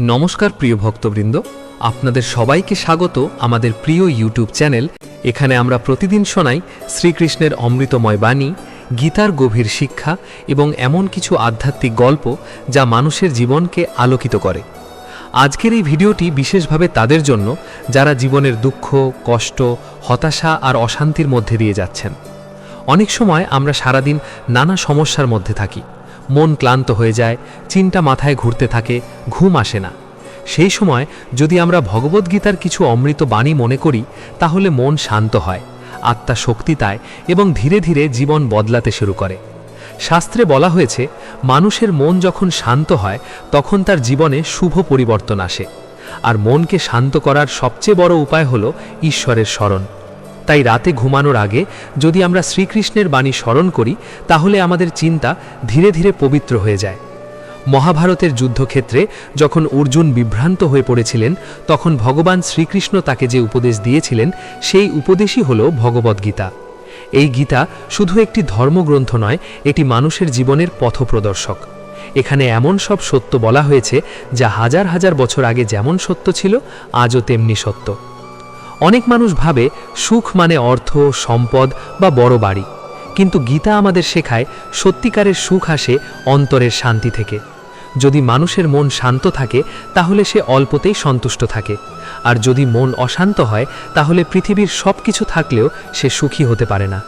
নমস্কার প্রিয় ভক্তবৃন্দ, আপনাদের সবাইকে স্বাগত আমাদের প্রিয় ইউটিউব চ্যানেল। এখানে আমরা প্রতিদিন শোনাই শ্রীকৃষ্ণের অমৃতময় বাণী, গীতার গভীর শিক্ষা এবং এমন কিছু আধ্যাত্মিক গল্প যা মানুষের জীবনকে আলোকিত করে। আজকের এই ভিডিওটি বিশেষভাবে তাদের জন্য যারা জীবনের দুঃখ, কষ্ট, হতাশা আর অশান্তির মধ্যে দিয়ে যাচ্ছেন। অনেক সময় আমরা সারাদিন নানা সমস্যার মধ্যে থাকি, মন ক্লান্ত হয়ে যায়, চিন্তা মাথায় ঘুরতে থাকে, ঘুম আসে না। সেই সময় যদি আমরা ভগবদ্গীতার কিছু অমৃত বাণী মনে করি, তাহলে মন শান্ত হয়, আত্মা শক্তি পায় এবং ধীরে ধীরে জীবন বদলাতে শুরু করে। শাস্ত্রে বলা হয়েছে, মানুষের মন যখন শান্ত হয় তখন তার জীবনে শুভ পরিবর্তন আসে। আর মনকে শান্ত করার সবচেয়ে বড় উপায় হল ঈশ্বরের স্মরণ। তাই রাতে ঘুমানোর আগে যদি আমরা শ্রীকৃষ্ণের বাণী স্মরণ করি, তাহলে আমাদের চিন্তা ধীরে ধীরে পবিত্র হয়ে যায়। মহাভারতের যুদ্ধক্ষেত্রে যখন অর্জুন বিভ্রান্ত হয়ে পড়েছিলেন, তখন ভগবান শ্রীকৃষ্ণ তাকে যে উপদেশ দিয়েছিলেন, সেই উপদেশই হল ভগবদ্গীতা। এই গীতা শুধু একটি ধর্মগ্রন্থ নয়, এটি মানুষের জীবনের পথপ্রদর্শক। এখানে এমন সব সত্য বলা হয়েছে যা হাজার হাজার বছর আগে যেমন সত্য ছিল, আজও তেমনি সত্য। অনেক মানুষ ভাবে সুখ মানে অর্থ, সম্পদ বা বড় বাড়ি, কিন্তু গীতা আমাদের শেখায় সত্যিকারের সুখ আসে অন্তরের শান্তি থেকে। যদি মানুষের মন শান্ত থাকে, তাহলে সে অল্পতেই সন্তুষ্ট থাকে, আর যদি মন অশান্ত হয়, তাহলে পৃথিবীর সব কিছু থাকলেও সে সুখী হতে পারে না।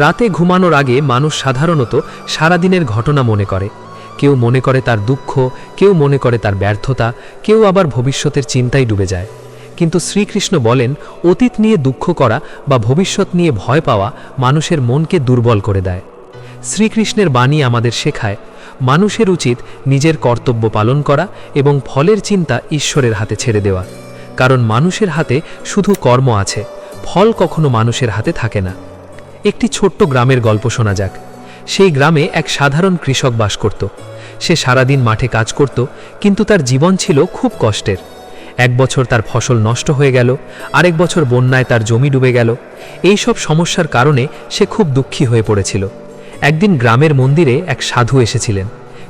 রাতে ঘুমানোর আগে মানুষ সাধারণত সারাদিনের ঘটনা মনে করে। কেউ মনে করে তার দুঃখ, কেউ মনে করে তার ব্যর্থতা, কেউ আবার ভবিষ্যতের চিন্তায় ডুবে যায়। কিন্তু শ্রীকৃষ্ণ বলেন, অতীত নিয়ে দুঃখ করা বা ভবিষ্যৎ নিয়ে ভয় পাওয়া মানুষের মনকে দুর্বল করে দেয়। শ্রীকৃষ্ণের বাণী আমাদের শেখায়, মানুষের উচিত নিজের কর্তব্য পালন করা এবং ফলের চিন্তা ঈশ্বরের হাতে ছেড়ে দেওয়া। কারণ মানুষের হাতে শুধু কর্ম আছে, ফল কখনো মানুষের হাতে থাকে না। একটি ছোট্ট গ্রামের গল্প শোনা যাক। সেই গ্রামে এক সাধারণ কৃষক বাস করত। সে সারাদিন মাঠে কাজ করত, কিন্তু তার জীবন ছিল খুব কষ্টের। এক বছর তার ফসল নষ্ট হয়ে গেল, আরেক বছর বন্যায় তার জমি ডুবে গেল। এই সব সমস্যার কারণে সে খুব দুঃখী হয়ে পড়েছিল। একদিন গ্রামের মন্দিরে এক সাধু এসেছিলেন।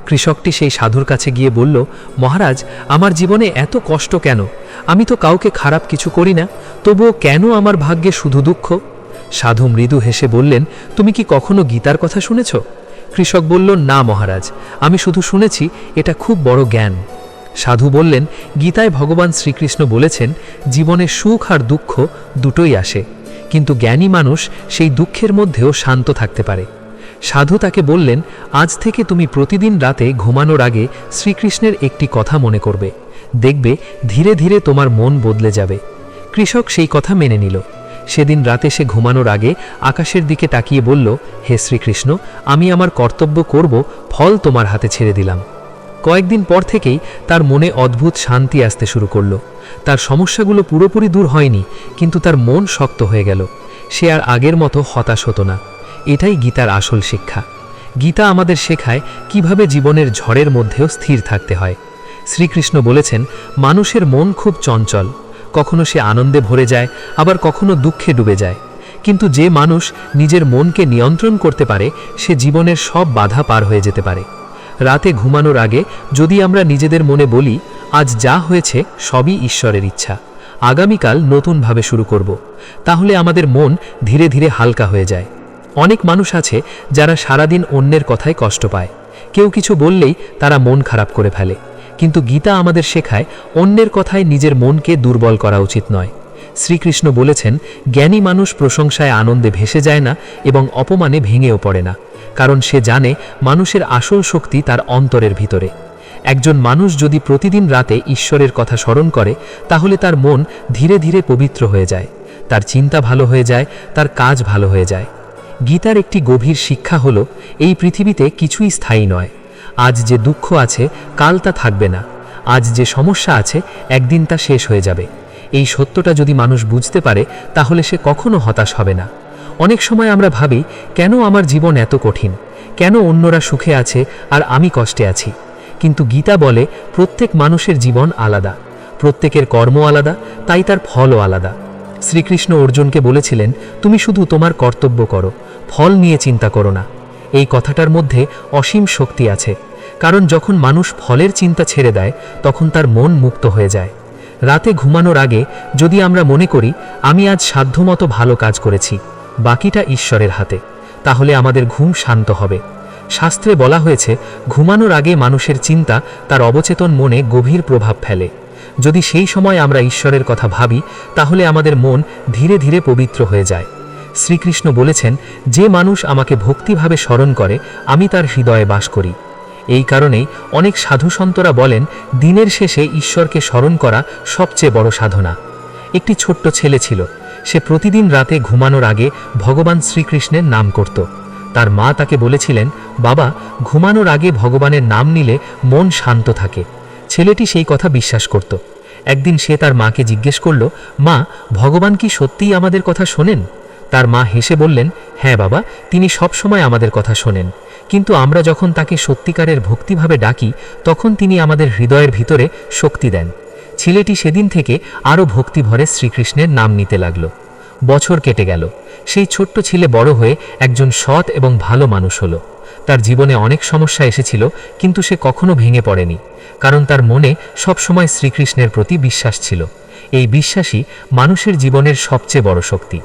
কৃষকটি সেই সাধুর কাছে গিয়ে বলল, মহারাজ, আমার জীবনে এত কষ্ট কেন? আমি তো কাউকে খারাপ কিছু করি না, তবুও কেন আমার ভাগ্যে শুধু দুঃখ? সাধু মৃদু হেসে বললেন, তুমি কি কখনো গীতার কথা শুনেছ? কৃষক বলল, না মহারাজ, আমি শুধু শুনেছি, এটা খুব বড় জ্ঞান। সাধু বললেন, গীতায় ভগবান শ্রীকৃষ্ণ বলেছেন, জীবনে সুখ আর দুঃখ দুটোই আসে, কিন্তু জ্ঞানী মানুষ সেই দুঃখের মধ্যেও শান্ত থাকতে পারে। সাধু তাকে বললেন, আজ থেকে তুমি প্রতিদিন রাতে ঘুমানোর আগে শ্রীকৃষ্ণের একটি কথা মনে করবে, দেখবে ধীরে ধীরে তোমার মন বদলে যাবে। কৃষক সেই কথা মেনে নিল। সেদিন রাতে সে ঘুমানোর আগে আকাশের দিকে তাকিয়ে বলল, হে শ্রীকৃষ্ণ, আমি আমার কর্তব্য করব, ফল তোমার হাতে ছেড়ে দিলাম। কয়েকদিন পর থেকেই তার মনে অদ্ভুত শান্তি আসতে শুরু করলো। তার সমস্যাগুলো পুরোপুরি দূর হয়নি, কিন্তু তার মন শক্ত হয়ে গেল। সে আর আগের মতো হতাশ হতো না। এটাই গীতার আসল শিক্ষা। গীতা আমাদের শেখায় কিভাবে জীবনের ঝড়ের মধ্যেও স্থির থাকতে হয়। শ্রীকৃষ্ণ বলেছেন, মানুষের মন খুব চঞ্চল, কখনো সে আনন্দে ভরে যায়, আবার কখনো দুঃখে ডুবে যায়। কিন্তু যে মানুষ নিজের মনকে নিয়ন্ত্রণ করতে পারে, সে জীবনের সব বাধা পার হয়ে যেতে পারে। রাতে ঘুমানোর আগে যদি আমরা নিজেদের মনে বলি, আজ যা হয়েছে সবই ঈশ্বরের ইচ্ছা, আগামীকাল নতুনভাবে শুরু করব, তাহলে আমাদের মন ধীরে ধীরে হালকা হয়ে যায়। অনেক মানুষ আছে যারা সারাদিন অন্যের কথায় কষ্ট পায়। কেউ কিছু বললেই তারা মন খারাপ করে ফেলে। কিন্তু গীতা আমাদের শেখায়, অন্যের কথায় নিজের মনকে দুর্বল করা উচিত নয়। শ্রীকৃষ্ণ বলেছেন, জ্ঞানী মানুষ প্রশংসায় আনন্দে ভেসে যায় না এবং অপমানে ভেঙেও পড়ে না, কারণ সে জানে মানুষের আসল শক্তি তার অন্তরের ভিতরে। একজন মানুষ যদি প্রতিদিন রাতে ঈশ্বরের কথা স্মরণ করে, তাহলে তার মন ধীরে ধীরে পবিত্র হয়ে যায়, তার চিন্তা ভালো হয়ে যায়, তার কাজ ভালো হয়ে যায়। গীতার একটি গভীর শিক্ষা হলো, এই পৃথিবীতে কিছুই স্থায়ী নয়। আজ যে দুঃখ আছে, কাল তা থাকবে না। আজ যে সমস্যা আছে, একদিন তা শেষ হয়ে যাবে। এই সত্যটা যদি মানুষ বুঝতে পারে, তাহলে সে কখনো হতাশ হবে না। অনেক সময় আমরা ভাবি, কেন আমার জীবন এত কঠিন? কেন অন্যরা সুখে আছে আর আমি কষ্টে আছি? কিন্তু গীতা বলে, প্রত্যেক মানুষের জীবন আলাদা, প্রত্যেকের কর্ম আলাদা, তাই তার ফলও আলাদা। শ্রীকৃষ্ণ অর্জুনকে বলেছিলেন, তুমি শুধু তোমার কর্তব্য করো, ফল নিয়ে চিন্তা করো না। এই কথাটার মধ্যে অসীম শক্তি আছে, কারণ যখন মানুষ ফলের চিন্তা ছেড়ে দেয় তখন তার মন মুক্ত হয়ে যায়। রাতে ঘুমানোর আগে যদি আমরা মনে করি আমি আজ সাধ্যমতো ভালো কাজ করেছি, বাকিটা ঈশ্বরের হাতে, তাহলে আমাদের ঘুম শান্ত হবে। শাস্ত্রে বলা হয়েছে ঘুমানোর আগে মানুষের চিন্তা তার অবচেতন মনে গভীর প্রভাব ফেলে। যদি সেই সময় আমরা ঈশ্বরের কথা ভাবি তাহলে আমাদের মন ধীরে ধীরে পবিত্র হয়ে যায়। শ্রীকৃষ্ণ বলেছেন, যে মানুষ আমাকে ভক্তিভাবে স্মরণ করে আমি তার হৃদয়ে বাস করি। এই কারণেই অনেক সাধুসন্তরা বলেন দিনের শেষে ঈশ্বরকে স্মরণ করা সবচেয়ে বড় সাধনা। একটি ছোট্ট ছেলে ছিল, সে প্রতিদিন রাতে ঘুমানোর আগে ভগবান শ্রীকৃষ্ণের নাম করত। তার মা তাকে বলেছিলেন, বাবা, ঘুমানোর আগে ভগবানের নাম নিলে মন শান্ত থাকে। ছেলেটি সেই কথা বিশ্বাস করত। একদিন সে তার মাকে জিজ্ঞেস করল, মা, ভগবান কি সত্যিই আমাদের কথা শোনেন? তার মা হেসে বললেন, হ্যাঁ বাবা, তিনি সবসময় আমাদের কথা শোনেন, কিন্তু আমরা যখন তাকে সত্যিকারের ভক্তিভাবে ডাকি তখন তিনি আমাদের হৃদয়ের ভিতরে শক্তি দেন। ছেলেটি সেদিন থেকে আরও ভক্তিভরে শ্রীকৃষ্ণের নাম নিতে লাগল। বছর কেটে গেল। সেই ছোট্ট ছেলে বড় হয়ে একজন সৎ এবং ভালো মানুষ হলো। তার জীবনে অনেক সমস্যা এসেছিল, কিন্তু সে কখনো ভেঙে পড়েনি, কারণ তার মনে সবসময় শ্রীকৃষ্ণের প্রতি বিশ্বাস ছিল। এই বিশ্বাসই মানুষের জীবনের সবচেয়ে বড় শক্তি।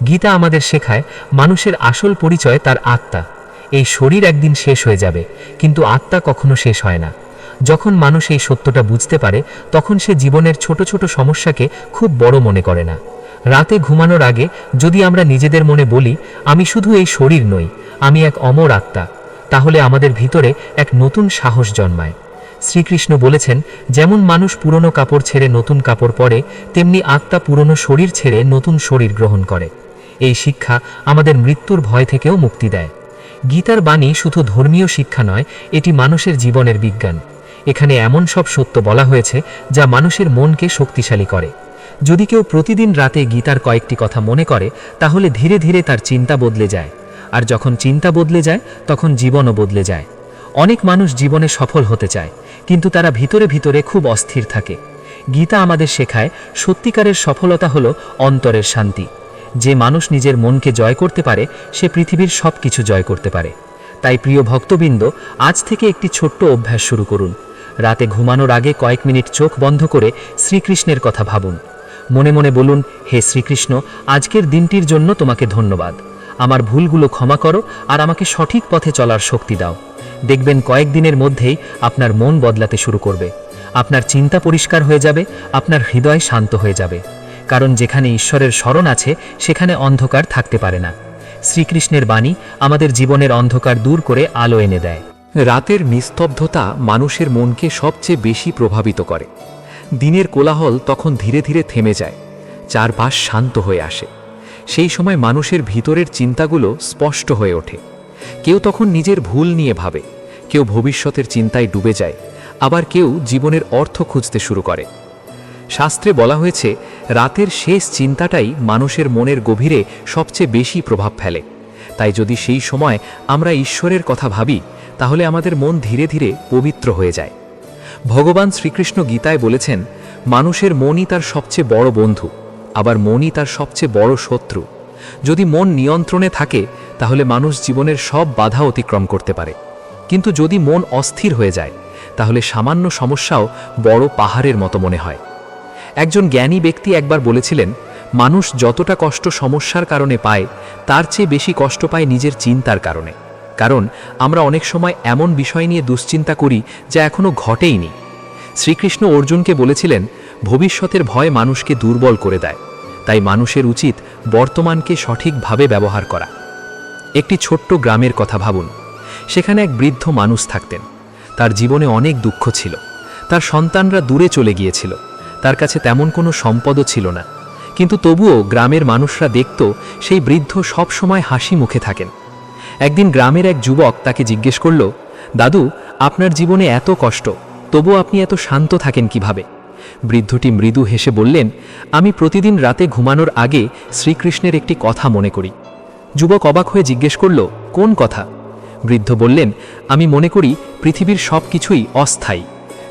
গীতা আমাদের শেখায় মানুষের আসল পরিচয় তার আত্মা। এই শরীর একদিন শেষ হয়ে যাবে, কিন্তু আত্মা কখনো শেষ হয় না। যখন মানুষ এই সত্যটা বুঝতে পারে তখন সে জীবনের ছোট ছোট সমস্যাকে খুব বড় মনে করে না। রাতে ঘুমানোর আগে যদি আমরা নিজেদের মনে বলি আমি শুধু এই শরীর নই, আমি এক অমর আত্মা, তাহলে আমাদের ভিতরে এক নতুন সাহস জন্মায়। শ্রীকৃষ্ণ বলেছেন, যেমন মানুষ পুরনো কাপড় ছেড়ে নতুন কাপড় পরে, তেমনি আত্মা পুরনো শরীর ছেড়ে নতুন শরীর গ্রহণ করে। এই শিক্ষা আমাদের মৃত্যুর ভয় থেকেও মুক্তি দেয়। গীতার বাণী শুধু ধর্মীয় শিক্ষা নয়, এটি মানুষের জীবনের বিজ্ঞান। এখানে এমন সব সত্য বলা হয়েছে যা মানুষের মনকে শক্তিশালী করে। যদি কেউ প্রতিদিন রাতে গীতার কয়েকটি কথা মনে করে তাহলে ধীরে ধীরে তার চিন্তা বদলে যায়, আর যখন চিন্তা বদলে যায় তখন জীবনও বদলে যায়। অনেক মানুষ জীবনে সফল হতে চায়, কিন্তু তারা ভিতরে ভিতরে খুব অস্থির থাকে। গীতা আমাদের শেখায় সত্যিকারের সফলতা হলো অন্তরের শান্তি। যে মানুষ নিজের মনকে জয় করতে পারে সে পৃথিবীর সব কিছু জয় করতে পারে। তাই প্রিয় ভক্তবৃন্দ, আজ থেকে একটি ছোট্ট অভ্যাস শুরু করুন। রাতে ঘুমানোর আগে কয়েক মিনিট চোখ বন্ধ করে শ্রীকৃষ্ণের কথা ভাবুন। মনে মনে বলুন, হে শ্রীকৃষ্ণ, আজকের দিনটির জন্য তোমাকে ধন্যবাদ। আমার ভুলগুলো ক্ষমা করো আর আমাকে সঠিক পথে চলার শক্তি দাও। দেখবেন কয়েকদিনের মধ্যেই আপনার মন বদলাতে শুরু করবে। আপনার চিন্তা পরিষ্কার হয়ে যাবে, আপনার হৃদয় শান্ত হয়ে যাবে। কারণ যেখানে ঈশ্বরের শরণ আছে সেখানে অন্ধকার থাকতে পারে না। শ্রীকৃষ্ণের বাণী আমাদের জীবনের অন্ধকার দূর করে আলো এনে দেয়। রাতের নিস্তব্ধতা মানুষের মনকে সবচেয়ে বেশি প্রভাবিত করে। দিনের কোলাহল তখন ধীরে ধীরে থেমে যায়, চারপাশ শান্ত হয়ে আসে। সেই সময় মানুষের ভিতরের চিন্তাগুলো স্পষ্ট হয়ে ওঠে। কেউ তখন নিজের ভুল নিয়ে ভাবে, কেউ ভবিষ্যতের চিন্তায় ডুবে যায়, আবার কেউ জীবনের অর্থ খুঁজতে শুরু করে। শাস্ত্রে বলা হয়েছে রাতের শেষ চিন্তাটাই মানুষের মনের গভীরে সবচেয়ে বেশি প্রভাব ফেলে। তাই যদি সেই সময় আমরা ঈশ্বরের কথা ভাবি তাহলে আমাদের মন ধীরে ধীরে পবিত্র হয়ে যায়। ভগবান শ্রীকৃষ্ণ গীতায় বলেছেন, মানুষের মনই তার সবচেয়ে বড় বন্ধু, আবার মনই তার সবচেয়ে বড় শত্রু। যদি মন নিয়ন্ত্রণে থাকে তাহলে মানুষ জীবনের সব বাধা অতিক্রম করতে পারে, কিন্তু যদি মন অস্থির হয়ে যায় তাহলে সামান্য সমস্যাও বড় পাহাড়ের মতো মনে হয়। একজন জ্ঞানী ব্যক্তি একবার বলেছিলেন, মানুষ যতটা কষ্ট সমস্যার কারণে পায় তার চেয়ে বেশি কষ্ট পায় নিজের চিন্তার কারণে। কারণ আমরা অনেক সময় এমন বিষয় নিয়ে দুশ্চিন্তা করি যা এখনো ঘটেইনি। শ্রীকৃষ্ণ অর্জুনকে বলেছিলেন, ভবিষ্যতের ভয় মানুষকে দুর্বল করে দেয়, তাই মানুষের উচিত বর্তমানকে সঠিকভাবে ব্যবহার করা। একটি ছোট্ট গ্রামের কথা ভাবুন। সেখানে এক বৃদ্ধ মানুষ থাকতেন। তার জীবনে অনেক দুঃখ ছিল। তার সন্তানরা দূরে চলে গিয়েছিল, তার কাছে তেমন কোনো সম্পদও ছিল না, কিন্তু তবুও গ্রামের মানুষরা দেখত সেই বৃদ্ধ সব সময় হাসি মুখে থাকেন। একদিন গ্রামের এক যুবক তাকে জিজ্ঞেস করল, দাদু, আপনার জীবনে এত কষ্ট, তবুও আপনি এত শান্ত থাকেন কিভাবে? বৃদ্ধটি মৃদু হেসে বললেন, আমি প্রতিদিন রাতে ঘুমানোর আগে শ্রীকৃষ্ণের একটি কথা মনে করি। যুবক অবাক হয়ে জিজ্ঞেস করল, কোন কথা? বৃদ্ধ বললেন, আমি মনে করি পৃথিবীর সব কিছুই অস্থায়ী।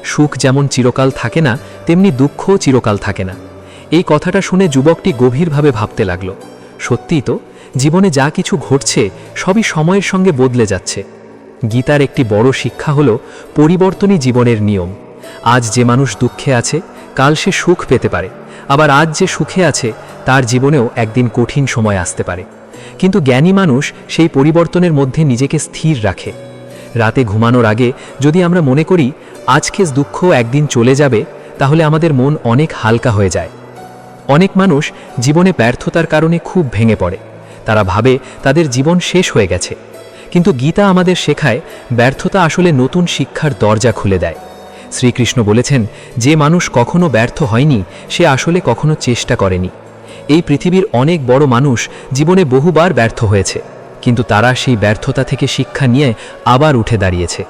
সুখ যেমন চিরকাল থাকে না, তেমনি দুঃখও চিরকাল থাকে না। এই কথাটা শুনে যুবকটি গভীরভাবে ভাবতে লাগল, সত্যিই তো, জীবনে যা কিছু ঘটছে সবই সময়ের সঙ্গে বদলে যাচ্ছে। গীতার একটি বড় শিক্ষা হল পরিবর্তনই জীবনের নিয়ম। আজ যে মানুষ দুঃখে আছে, কাল সে সুখ পেতে পারে, আবার আজ যে সুখে আছে তার জীবনেও একদিন কঠিন সময় আসতে পারে। কিন্তু জ্ঞানী মানুষ সেই পরিবর্তনের মধ্যে নিজেকে স্থির রাখে। রাতে ঘুমানোর আগে যদি আমরা মনে করি আজকে দুঃখ একদিন চলে যাবে, তাহলে আমাদের মন অনেক হালকা হয়ে যায়। অনেক মানুষ জীবনে ব্যর্থতার কারণে খুব ভেঙে পড়ে। তারা ভাবে তাদের জীবন শেষ হয়ে গেছে। কিন্তু গীতা আমাদের শেখায় ব্যর্থতা আসলে নতুন শিক্ষার দরজা খুলে দেয়। শ্রীকৃষ্ণ বলেছেন, যে মানুষ কখনো ব্যর্থ হয়নি সে আসলে কখনো চেষ্টা করেনি। এই পৃথিবীর অনেক বড় মানুষ জীবনে বহুবার ব্যর্থ হয়েছে, কিন্তু তারা সেই ব্যর্থতা থেকে শিক্ষা নিয়ে আবার উঠে দাঁড়িয়েছে।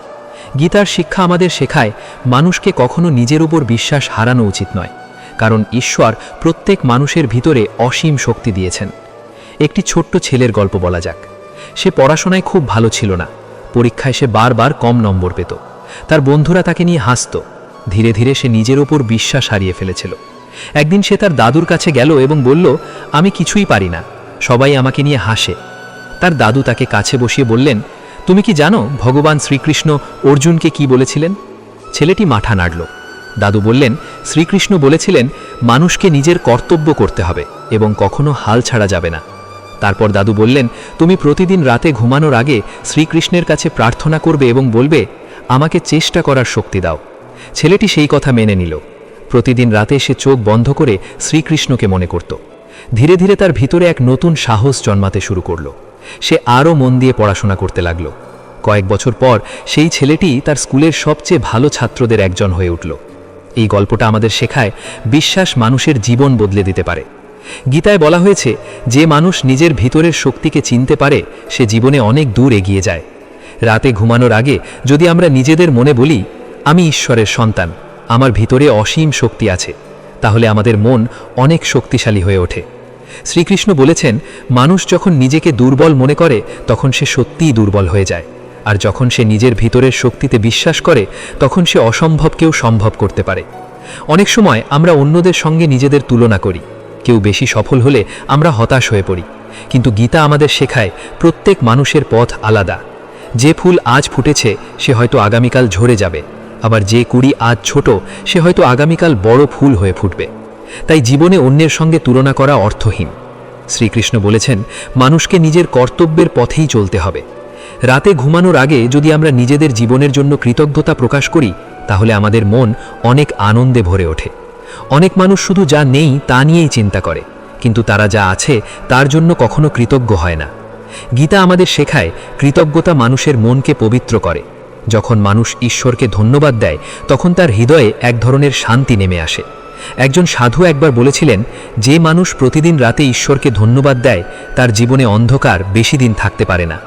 গীতার শিক্ষা আমাদের শেখায় মানুষকে কখনো নিজের উপর বিশ্বাস হারানো উচিত নয়, কারণ ঈশ্বর প্রত্যেক মানুষের ভিতরে অসীম শক্তি দিয়েছেন। একটি ছোট্ট ছেলের গল্প বলা যাক। সে পড়াশোনায় খুব ভালো ছিল না। পরীক্ষায় সে বারবার কম নম্বর পেত। তার বন্ধুরা তাকে নিয়ে হাসত। ধীরে ধীরে সে নিজের ওপর বিশ্বাস হারিয়ে ফেলেছিল। একদিন সে তার দাদুর কাছে গেল এবং বলল, আমি কিছুই পারি না, সবাই আমাকে নিয়ে হাসে। তার দাদু তাকে কাছে বসিয়ে বললেন, তুমি কি জানো ভগবান শ্রীকৃষ্ণ অর্জুনকে কি বলেছিলেন? ছেলেটি মাথা নাড়ল। দাদু বললেন, শ্রীকৃষ্ণ বলেছিলেন মানুষকে নিজের কর্তব্য করতে হবে এবং কখনো হাল ছাড়া যাবে না। তারপর দাদু বললেন, তুমি প্রতিদিন রাতে ঘুমানোর আগে শ্রীকৃষ্ণের কাছে প্রার্থনা করবে এবং বলবে, আমাকে চেষ্টা করার শক্তি দাও। ছেলেটি সেই কথা মেনে নিল। প্রতিদিন রাতে সে চোখ বন্ধ করে শ্রীকৃষ্ণকে মনে করত। ধীরে ধীরে তার ভিতরে এক নতুন সাহস জন্মাতে শুরু করল। সে আরও মন দিয়ে পড়াশোনা করতে লাগল। কয়েক বছর পর সেই ছেলেটি তার স্কুলের সবচেয়ে ভালো ছাত্রদের একজন হয়ে উঠল। এই গল্পটা আমাদের শেখায় বিশ্বাস মানুষের জীবন বদলে দিতে পারে। গীতায় বলা হয়েছে, যে মানুষ নিজের ভিতরের শক্তিকে চিনতে পারে সে জীবনে অনেক দূর এগিয়ে যায়। রাতে ঘুমানোর আগে যদি আমরা নিজেদের মনে বলি, আমি ঈশ্বরের সন্তান, আমার ভিতরে অসীম শক্তি আছে, তাহলে আমাদের মন অনেক শক্তিশালী হয়ে ওঠে। শ্রীকৃষ্ণ বলেছেন, মানুষ যখন নিজেকে দুর্বল মনে করে তখন সে সত্যিই দুর্বল হয়ে যায়, আর যখন সে নিজের ভিতরের শক্তিতে বিশ্বাস করে তখন সে অসম্ভবকেও সম্ভব করতে পারে। অনেক সময় আমরা অন্যদের সঙ্গে নিজেদের তুলনা করি। কেউ বেশি সফল হলে আমরা হতাশ হয়ে পড়ি। কিন্তু গীতা আমাদের শেখায় প্রত্যেক মানুষের পথ আলাদা। যে ফুল আজ ফুটেছে সে হয়তো আগামীকাল ঝরে যাবে, আবার যে কুড়ি আজ ছোট সে হয়তো আগামীকাল বড় ফুল হয়ে ফুটবে। তাই জীবনে অন্যের সঙ্গে তুলনা করা অর্থহীন। শ্রীকৃষ্ণ বলেছেন, মানুষকে নিজের কর্তব্যের পথেই চলতে হবে। রাতে ঘুমানোর আগে যদি আমরা নিজেদের জীবনের জন্য কৃতজ্ঞতা প্রকাশ করি, তাহলে আমাদের মন অনেক আনন্দে ভরে ওঠে। অনেক মানুষ শুধু যা নেই তা নিয়েই চিন্তা করে, কিন্তু তারা যা আছে তার জন্য কখনো কৃতজ্ঞ হয় না। গীতা আমাদের শেখায় কৃতজ্ঞতা মানুষের মনকে পবিত্র করে। যখন মানুষ ঈশ্বরকে ধন্যবাদ দেয় তখন তার হৃদয়ে এক ধরনের শান্তি নেমে আসে। একজন সাধু একবার বলেছিলেন, যে মানুষ প্রতিদিন রাতে ঈশ্বরকে ধন্যবাদ দেয় তার জীবনে অন্ধকার বেশি দিন থাকতে পারে না।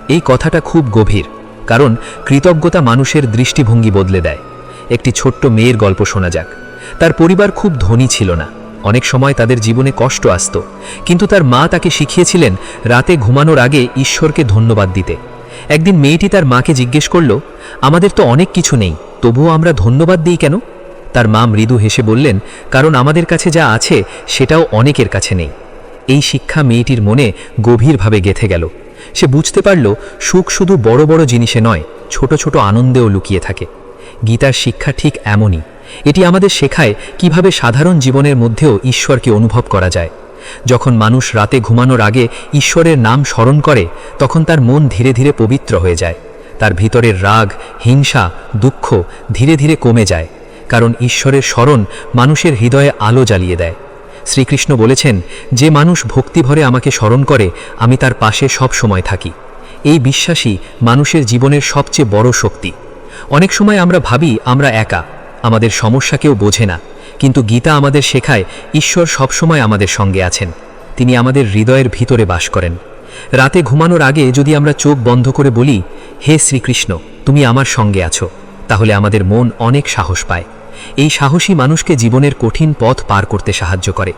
এই কথাটা খুব গভীর, কারণ কৃতজ্ঞতা মানুষের দৃষ্টিভঙ্গি বদলে দেয়। একটি ছোট্ট মেয়ের গল্প শোনা যাক। তার পরিবার খুব ধনী ছিল না। অনেক সময় তাদের জীবনে কষ্ট আসত, কিন্তু তার মা তাকে শিখিয়েছিলেন রাতে ঘুমানোর আগে ঈশ্বরকে ধন্যবাদ দিতে। একদিন মেয়েটি তার মাকে জিজ্ঞেস করল, আমাদের তো অনেক কিছু নেই, তবুও আমরা ধন্যবাদ দিই কেন? তার মা মৃদু হেসে বললেন, কারণ আমাদের কাছে যা আছে সেটাও অনেকের কাছে নেই। এই শিক্ষা মেয়েটির মনে গভীরভাবে গেঁথে গেল। সে বুঝতে পারল, সুখ শুধু বড় বড় জিনিসে নয়, ছোট ছোট আনন্দেও লুকিয়ে থাকে। গীতার শিক্ষা ঠিক এমনই। এটি আমাদের শেখায় কিভাবে সাধারণ জীবনের মধ্যেও ঈশ্বরকে অনুভব করা যায়। যখন মানুষ রাতে ঘুমানোর আগে ঈশ্বরের নাম স্মরণ করে তখন তার মন ধীরে ধীরে পবিত্র হয়ে যায়। তার ভিতরের রাগ, হিংসা, দুঃখ ধীরে ধীরে কমে যায়, কারণ ঈশ্বরের স্মরণ মানুষের হৃদয়ে আলো জ্বালিয়ে দেয়। শ্রীকৃষ্ণ বলেছেন, যে মানুষ ভক্তিভরে আমাকে স্মরণ করে আমি তার পাশে সব সময় থাকি। এই বিশ্বাসই মানুষের জীবনের সবচেয়ে বড় শক্তি। অনেক সময় আমরা ভাবি আমরা একা, আমাদের সমস্যা কেউ বোঝে না, কিন্তু গীতা আমাদের শেখায় ঈশ্বর সবসময় আমাদের সঙ্গে আছেন। তিনি আমাদের হৃদয়ের ভিতরে বাস করেন। রাতে ঘুমানোর আগে যদি আমরা চোখ বন্ধ করে বলি, হে শ্রীকৃষ্ণ তুমি আমার সঙ্গে আছো, তাহলে আমাদের মন অনেক সাহস পায়। এই সাহসী মানুষকে জীবনের কঠিন পথ পার করতে সাহায্য করে।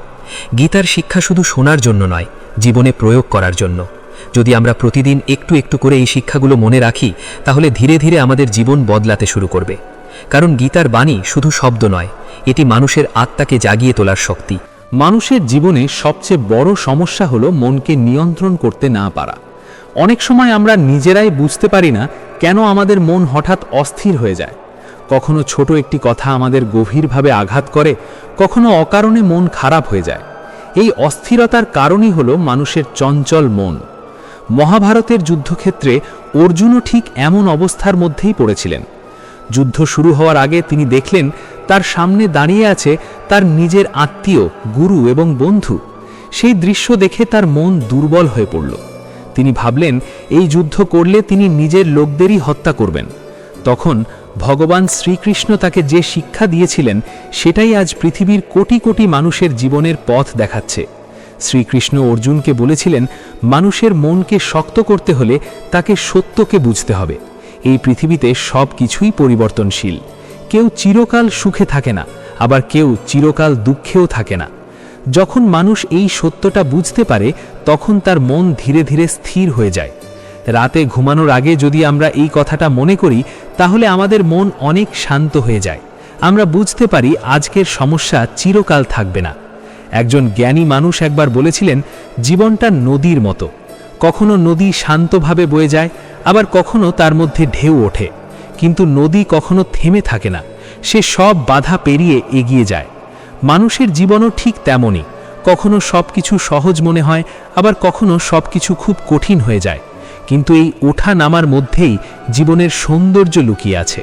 গীতার শিক্ষা শুধু শোনার জন্য নয়, জীবনে প্রয়োগ করার জন্য। যদি আমরা প্রতিদিন একটু একটু করে এই শিক্ষাগুলো মনে রাখি, তাহলে ধীরে ধীরে আমাদের জীবন বদলাতে শুরু করবে। কারণ গীতার বাণী শুধু শব্দ নয়, এটি মানুষের আত্মাকে জাগিয়ে তোলার শক্তি। মানুষের জীবনে সবচেয়ে বড় সমস্যা হলো মনকে নিয়ন্ত্রণ করতে না পারা। অনেক সময় আমরা নিজেরাই বুঝতে পারি না কেন আমাদের মন হঠাৎ অস্থির হয়ে যায়। কখনো ছোট একটি কথা আমাদের গভীরভাবে আঘাত করে, কখনো অকারণে মন খারাপ হয়ে যায়। এই অস্থিরতার কারণই হলো মানুষের চঞ্চল মন। মহাভারতের যুদ্ধক্ষেত্রে অর্জুনও ঠিক এমন অবস্থার মধ্যেই পড়েছিলেন। যুদ্ধ শুরু হওয়ার আগে তিনি দেখলেন তার সামনে দাঁড়িয়ে আছে তার নিজের আত্মীয়, গুরু এবং বন্ধু। সেই দৃশ্য দেখে তার মন দুর্বল হয়ে পড়ল। তিনি ভাবলেন এই যুদ্ধ করলে তিনি নিজের লোকদেরই হত্যা করবেন। তখন ভগবান শ্রীকৃষ্ণ তাকে যে শিক্ষা দিয়েছিলেন সেটাই আজ পৃথিবীর কোটি কোটি মানুষের জীবনের পথ দেখাচ্ছে। শ্রীকৃষ্ণ অর্জুনকে বলেছিলেন, মানুষের মনকে শক্ত করতে হলে তাকে সত্যকে বুঝতে হবে। এই পৃথিবীতে সব কিছুই পরিবর্তনশীল। কেউ চিরকাল সুখে থাকে না, আবার কেউ চিরকাল দুঃখেও থাকে না। যখন মানুষ এই সত্যটা বুঝতে পারে তখন তার মন ধীরে ধীরে স্থির হয়ে যায়। রাতে ঘুমানোর আগে যদি আমরা এই কথাটা মনে করি তাহলে আমাদের মন অনেক শান্ত হয়ে যায়। আমরা বুঝতে পারি আজকের সমস্যা চিরকাল থাকবে না। একজন জ্ঞানী মানুষ একবার বলেছিলেন, জীবনটা নদীর মতো। কখনো নদী শান্তভাবে বয়ে যায়, আবার কখনো তার মধ্যে ঢেউ ওঠে, কিন্তু নদী কখনো থেমে থাকে না। সে সব বাধা পেরিয়ে এগিয়ে যায়। মানুষের জীবনও ঠিক তেমনই। কখনো সব কিছু সহজ মনে হয়, আবার কখনো সব কিছু খুব কঠিন হয়ে যায়। কিন্তু এই ওঠা নামার মধ্যেই জীবনের সৌন্দর্য লুকিয়ে আছে।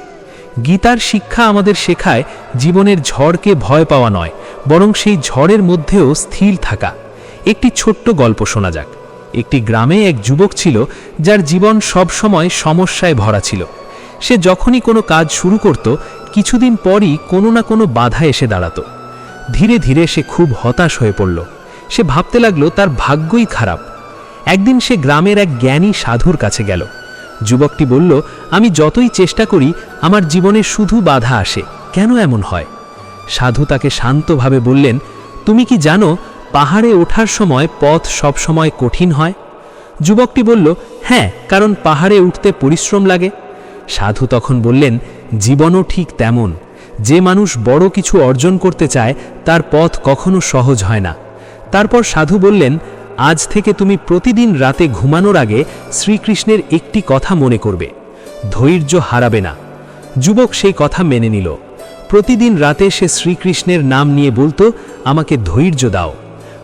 গীতার শিক্ষা আমাদের শেখায় জীবনের ঝড়কে ভয় পাওয়া নয়, বরং সেই ঝড়ের মধ্যেও স্থির থাকা। একটি ছোট্ট গল্প শোনা যাক। একটি গ্রামে এক যুবক ছিল যার জীবন সব সময় সমস্যায় ভরা ছিল। সে যখনই কোনো কাজ শুরু করত কিছুদিন পরই কোনো না কোনো বাধা এসে দাঁড়াতো। ধীরে ধীরে সে খুব হতাশ হয়ে পড়ল। সে ভাবতে লাগলো তার ভাগ্যই খারাপ। একদিন সে গ্রামের এক জ্ঞানী সাধুর কাছে গেল। যুবকটি বলল, আমি যতই চেষ্টা করি আমার জীবনে শুধু বাধা আসে, কেন এমন হয়? সাধু তাকে শান্তভাবে বললেন, তুমি কি জানো পাহাড়ে ওঠার সময় পথ সব সময় কঠিন হয়? যুবকটি বলল, হ্যাঁ, কারণ পাহাড়ে উঠতে পরিশ্রম লাগে। সাধু তখন বললেন, জীবনও ঠিক তেমন। যে মানুষ বড় কিছু অর্জন করতে চায় তার পথ কখনো সহজ হয় না। তারপর সাধু বললেন, আজ থেকে তুমি প্রতিদিন রাতে ঘুমানোর আগে শ্রীকৃষ্ণের একটি কথা মনে করবে, ধৈর্য হারাবে না। যুবক সেই কথা মেনে নিল। প্রতিদিন রাতে সে শ্রীকৃষ্ণের নাম নিয়ে বলতো, আমাকে ধৈর্য দাও।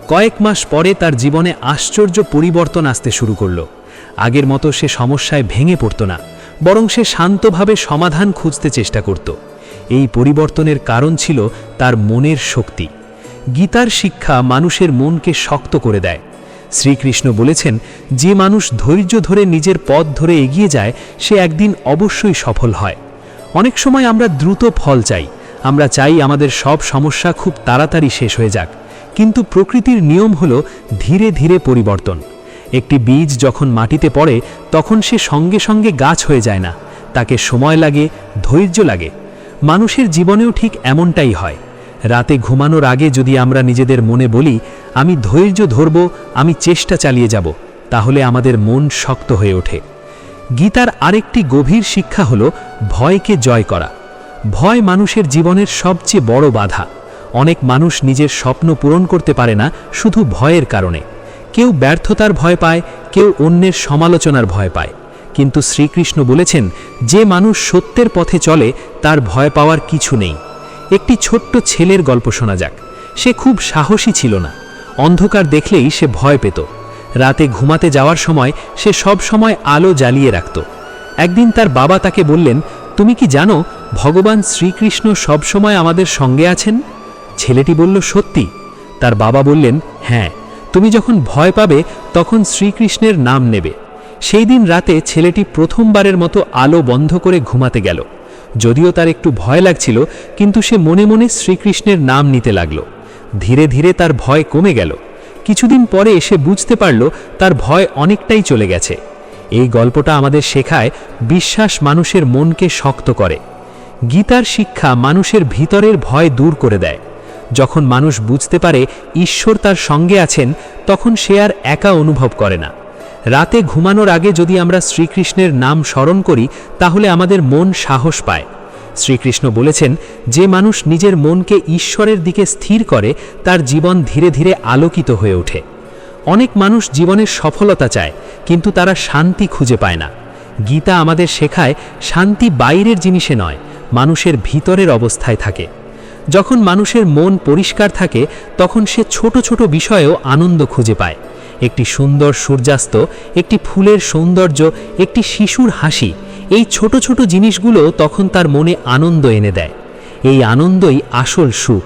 কয়েক মাস পরে তার জীবনে আশ্চর্য পরিবর্তন আসতে শুরু করল। আগের মতো সে সমস্যায় ভেঙে পড়ত না, বরং সে শান্তভাবে সমাধান খুঁজতে চেষ্টা করত। এই পরিবর্তনের কারণ ছিল তার মনের শক্তি। গীতার শিক্ষা মানুষের মনকে শক্ত করে দেয়। শ্রীকৃষ্ণ বলেছেন, যে মানুষ ধৈর্য ধরে নিজের পথ ধরে এগিয়ে যায় সে একদিন অবশ্যই সফল হয়। অনেক সময় আমরা দ্রুত ফল চাই। আমরা চাই আমাদের সব সমস্যা খুব তাড়াতাড়ি শেষ হয়ে যাক, কিন্তু প্রকৃতির নিয়ম হলো ধীরে ধীরে পরিবর্তন। একটি বীজ যখন মাটিতে পড়ে তখন সে সঙ্গে সঙ্গে গাছ হয়ে যায় না, তাকে সময় লাগে, ধৈর্য লাগে। মানুষের জীবনেও ঠিক এমনটাই হয়। রাতে ঘুমানোর আগে যদি আমরা নিজেদের মনে বলি, আমি ধৈর্য ধরব, আমি চেষ্টা চালিয়ে যাব, তাহলে আমাদের মন শক্ত হয়ে ওঠে। গীতার আরেকটি গভীর শিক্ষা হলো ভয়কে জয় করা। ভয় মানুষের জীবনের সবচেয়ে বড় বাধা। অনেক মানুষ নিজের স্বপ্ন পূরণ করতে পারে না শুধু ভয়ের কারণে। কেউ ব্যর্থতার ভয় পায়, কেউ অন্যের সমালোচনার ভয় পায়। কিন্তু শ্রীকৃষ্ণ বলেছেন, যে মানুষ সত্যের পথে চলে তার ভয় পাওয়ার কিছু নেই। একটি ছোট্ট ছেলের গল্প শোনা যাক। সে খুব সাহসী ছিল না। অন্ধকার দেখলেই সে ভয় পেত। রাতে ঘুমাতে যাওয়ার সময় সে সব সময় আলো জ্বালিয়ে রাখত। একদিন তার বাবা তাকে বললেন, তুমি কি জানো ভগবান শ্রীকৃষ্ণ সব সময় আমাদের সঙ্গে আছেন? ছেলেটি বলল, সত্যি? তার বাবা বললেন, হ্যাঁ, তুমি যখন ভয় পাবে তখন শ্রীকৃষ্ণের নাম নেবে। সেই দিন রাতে ছেলেটি প্রথমবারের মতো আলো বন্ধ করে ঘুমাতে গেল। যদিও তার একটু ভয় লাগছিল, কিন্তু সে মনে মনে শ্রীকৃষ্ণের নাম নিতে লাগল। ধীরে ধীরে তার ভয় কমে গেল। কিছুদিন পরে এসে বুঝতে পারল তার ভয় অনেকটাই চলে গেছে। এই গল্পটা আমাদের শেখায় বিশ্বাস মানুষের মনকে শক্ত করে। গীতার শিক্ষা মানুষের ভিতরের ভয় দূর করে দেয়। যখন মানুষ বুঝতে পারে ঈশ্বর তার সঙ্গে আছেন তখন সে আর একা অনুভব করে না। রাতে ঘুমানোর আগে যদি আমরা শ্রীকৃষ্ণের নাম স্মরণ করি তাহলে আমাদের মন সাহস পায়। শ্রীকৃষ্ণ বলেছেন, যে মানুষ নিজের মনকে ঈশ্বরের দিকে স্থির করে তার জীবন ধীরে ধীরে আলোকিত হয়ে ওঠে। অনেক মানুষ জীবনের সফলতা চায়, কিন্তু তারা শান্তি খুঁজে পায় না। গীতা আমাদের শেখায় শান্তি বাইরের জিনিসে নয়, মানুষের ভিতরের অবস্থায় থাকে। যখন মানুষের মন পরিষ্কার থাকে তখন সে ছোট ছোট বিষয়েও আনন্দ খুঁজে পায়। একটি সুন্দর সূর্যাস্ত, একটি ফুলের সৌন্দর্য, একটি শিশুর হাসি, এই ছোট ছোট জিনিসগুলো তখন তার মনে আনন্দ এনে দেয়। এই আনন্দই আসল সুখ।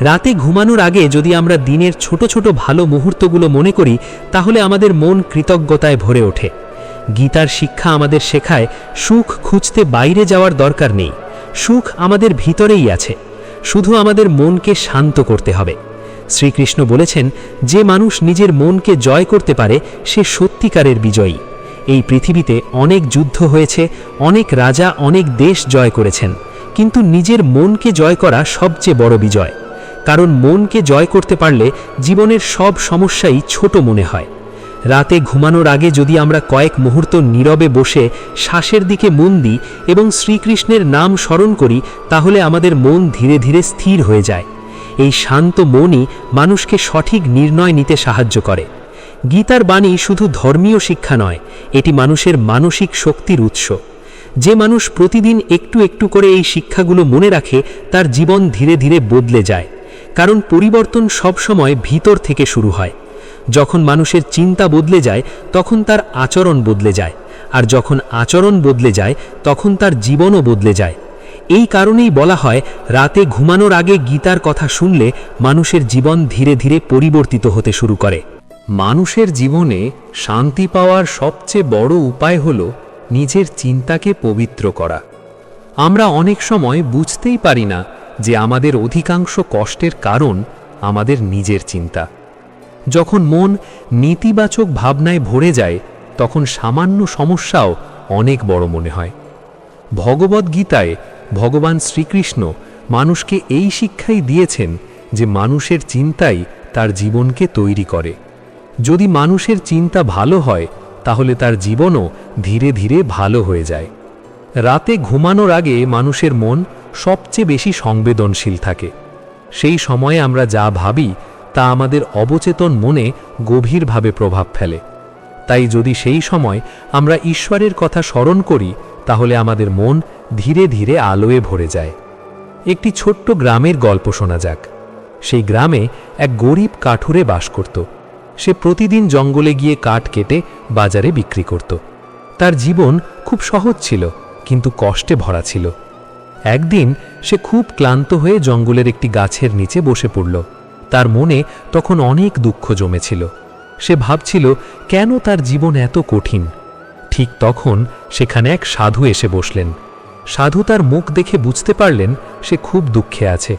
রাতে ঘুমানোর আগে যদি আমরা দিনের ছোট ছোট ভালো মুহূর্তগুলো মনে করি, তাহলে আমাদের মন কৃতজ্ঞতায় ভরে ওঠে। গীতার শিক্ষা আমাদের শেখায় সুখ খুঁজতে বাইরে যাওয়ার দরকার নেই, সুখ আমাদের ভিতরেই আছে, শুধু আমাদের মনকে শান্ত করতে হবে। শ্রীকৃষ্ণ বলেছেন, যে মানুষ নিজের মনকে জয় করতে পারে সে সত্যিকারের বিজয়ী। এই পৃথিবীতে অনেক যুদ্ধ হয়েছে, অনেক রাজা অনেক দেশ জয় করেছেন, কিন্তু নিজের মনকে জয় করা সবচেয়ে বড় বিজয়। কারণ মনকে জয় করতে পারলে জীবনের সব সমস্যাই ছোট মনে হয়। রাতে ঘুমানোর আগে যদি আমরা কয়েক মুহূর্ত নীরবে বসে শ্বাসের দিকে মন দিই এবং শ্রীকৃষ্ণের নাম স্মরণ করি, তাহলে আমাদের মন ধীরে ধীরে স্থির হয়ে যায়। এই শান্ত মনই মানুষকে সঠিক নির্ণয় নিতে সাহায্য করে। গীতার বাণী শুধু ধর্মীয় শিক্ষা নয়, এটি মানুষের মানসিক শক্তির উৎস। যে মানুষ প্রতিদিন একটু একটু করে এই শিক্ষাগুলো মনে রাখে, তার জীবন ধীরে ধীরে বদলে যায়। কারণ পরিবর্তন সবসময় ভিতর থেকে শুরু হয়। যখন মানুষের চিন্তা বদলে যায় তখন তার আচরণ বদলে যায়, আর যখন আচরণ বদলে যায় তখন তার জীবনও বদলে যায়। এই কারণেই বলা হয়, রাতে ঘুমানোর আগে গীতার কথা শুনলে মানুষের জীবন ধীরে ধীরে পরিবর্তিত হতে শুরু করে। মানুষের জীবনে শান্তি পাওয়ার সবচেয়ে বড় উপায় হল নিজের চিন্তাকে পবিত্র করা। আমরা অনেক সময় বুঝতেই পারি না যে আমাদের অধিকাংশ কষ্টের কারণ আমাদের নিজের চিন্তা। যখন মন নেতিবাচক ভাবনায় ভরে যায় তখন সামান্য সমস্যাও অনেক বড় মনে হয়। ভগবদ্গীতায় ভগবান শ্রীকৃষ্ণ মানুষকে এই শিক্ষাই দিয়েছেন যে মানুষের চিন্তাই তার জীবনকে তৈরি করে। যদি মানুষের চিন্তা ভালো হয় তাহলে তার জীবনও ধীরে ধীরে ভালো হয়ে যায়। রাতে ঘুমানোর আগে মানুষের মন সবচেয়ে বেশি সংবেদনশীল থাকে। সেই সময়ে আমরা যা ভাবি তা আমাদের অবচেতন মনে গভীরভাবে প্রভাব ফেলে। তাই যদি সেই সময় আমরা ঈশ্বরের কথা স্মরণ করি তাহলে আমাদের মন ধীরে ধীরে আলোয় ভরে যায়। একটি ছোট্ট গ্রামের গল্প শোনা যাক। সেই গ্রামে এক গরিব কাঠুরে বাস করত। সে প্রতিদিন জঙ্গলে গিয়ে কাঠ কেটে বাজারে বিক্রি করত। তার জীবন খুব সহজ ছিল, কিন্তু কষ্টে ভরা ছিল। একদিন সে খুব ক্লান্ত হয়ে জঙ্গলের একটি গাছের নিচে বসে পড়ল। তার মনে তখন অনেক দুঃখ জমেছিল। সে ভাবছিল কেন তার জীবন এত কঠিন। ঠিক তখন সেখানে এক সাধু এসে বসলেন। সাধু তার মুখ দেখে বুঝতে পারলেন সে খুব দুঃখে আছে।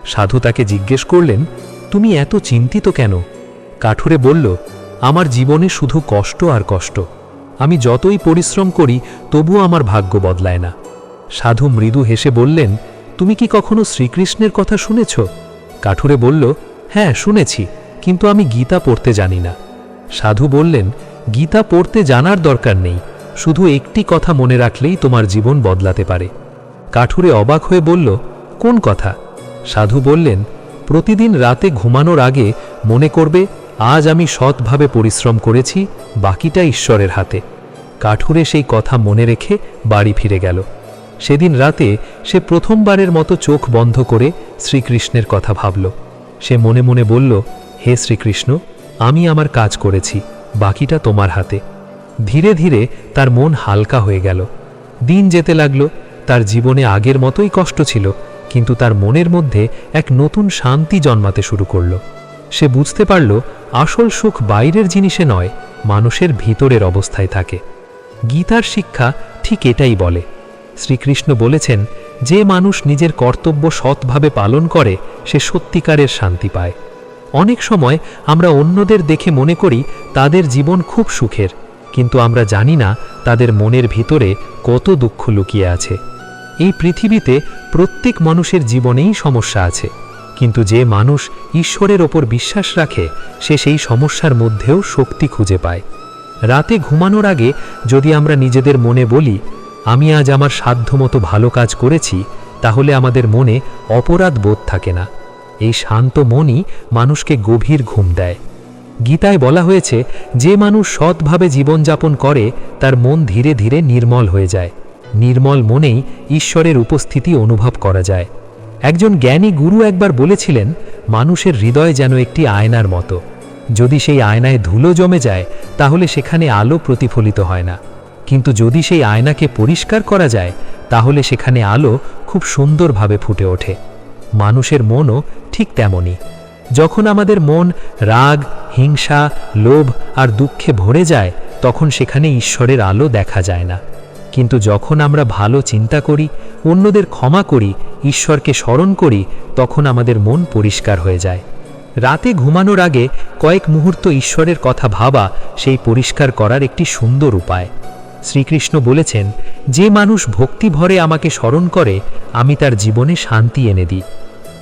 সাধু তাকে জিজ্ঞেস করলেন, তুমি এত চিন্তিত কেন? কাঠুরে বলল, আমার জীবনে শুধু কষ্ট আর কষ্ট। আমি যতই পরিশ্রম করি তবুও আমার ভাগ্য বদলায় না। সাধু মৃদু হেসে বললেন, তুমি কি কখনো শ্রীকৃষ্ণের কথা শুনেছ? কাঠুরে বলল, হ্যাঁ শুনেছি, কিন্তু আমি গীতা পড়তে জানি না। সাধু বললেন, গীতা পড়তে জানার দরকার নেই, শুধু একটি কথা মনে রাখলেই তোমার জীবন বদলাতে পারে। কাঠুরে অবাক হয়ে বলল, কোন কথা? সাধু বললেন, প্রতিদিন রাতে ঘুমানোর আগে মনে করবে আজ আমি সৎভাবে পরিশ্রম করেছি, বাকিটা ঈশ্বরের হাতে। কাঠুরে সেই কথা মনে রেখে বাড়ি ফিরে গেল। সেদিন রাতে সে প্রথমবারের মতো চোখ বন্ধ করে শ্রীকৃষ্ণের কথা ভাবল। সে মনে মনে বলল, হে শ্রীকৃষ্ণ, আমি আমার কাজ করেছি, বাকিটা তোমার হাতে। ধীরে ধীরে তার মন হালকা হয়ে গেল। দিন যেতে লাগলো। তার জীবনে আগের মতোই কষ্ট ছিল, কিন্তু তার মনের মধ্যে এক নতুন শান্তি জন্মাতে শুরু করল। সে বুঝতে পারল আসল সুখ বাইরের জিনিসে নয়, মানুষের ভিতরের অবস্থায় থাকে। গীতার শিক্ষা ঠিক এটাই বলে। শ্রীকৃষ্ণ বলেছেন, যে মানুষ নিজের কর্তব্য সৎভাবে পালন করে সে সত্যিকারের শান্তি পায়। অনেক সময় আমরা অন্যদের দেখে মনে করি তাদের জীবন খুব সুখের, কিন্তু আমরা জানি না তাদের মনের ভিতরে কত দুঃখ লুকিয়ে আছে। এই পৃথিবীতে প্রত্যেক মানুষের জীবনেই সমস্যা আছে, কিন্তু যে মানুষ ঈশ্বরের ওপর বিশ্বাস রাখে সে সেই সমস্যার মধ্যেও শক্তি খুঁজে পায়। রাতে ঘুমানোর আগে যদি আমরা নিজেদের মনে বলি, আমি আজ আমার সাধ্যমতো ভালো কাজ করেছি, তাহলে আমাদের মনে অপরাধ বোধ থাকে না। এই শান্ত মনই মানুষকে গভীর ঘুম দেয়। গীতায় বলা হয়েছে, যে মানুষ সৎভাবে জীবনযাপন করে তার মন ধীরে ধীরে নির্মল হয়ে যায়। নির্মল মনেই ঈশ্বরের উপস্থিতি অনুভব করা যায়। একজন জ্ঞানী গুরু একবার বলেছিলেন, মানুষের হৃদয় যেন একটি আয়নার মতো। যদি সেই আয়নায় ধুলো জমে যায় তাহলে সেখানে আলো প্রতিফলিত হয় না, কিন্তু যদি সেই আয়নাকে পরিষ্কার করা যায় তাহলে সেখানে আলো খুব সুন্দরভাবে ফুটে ওঠে। মানুষের মনও ঠিক তেমনই। যখন আমাদের মন রাগ, হিংসা, লোভ আর দুঃখে ভরে যায় তখন সেখানে ঈশ্বরের আলো দেখা যায় না। কিন্তু যখন আমরা ভালো চিন্তা করি, অন্যদের ক্ষমা করি, ঈশ্বরকে স্মরণ করি, তখন আমাদের মন পরিষ্কার হয়ে যায়। রাতে ঘুমানোর আগে কয়েক মুহূর্ত ঈশ্বরের কথা ভাবা সেই পরিষ্কার করার একটি সুন্দর উপায়। শ্রীকৃষ্ণ বলেছেন, যে মানুষ ভক্তি ভরে আমাকে স্মরণ করে আমি তার জীবনে শান্তি এনে দিই।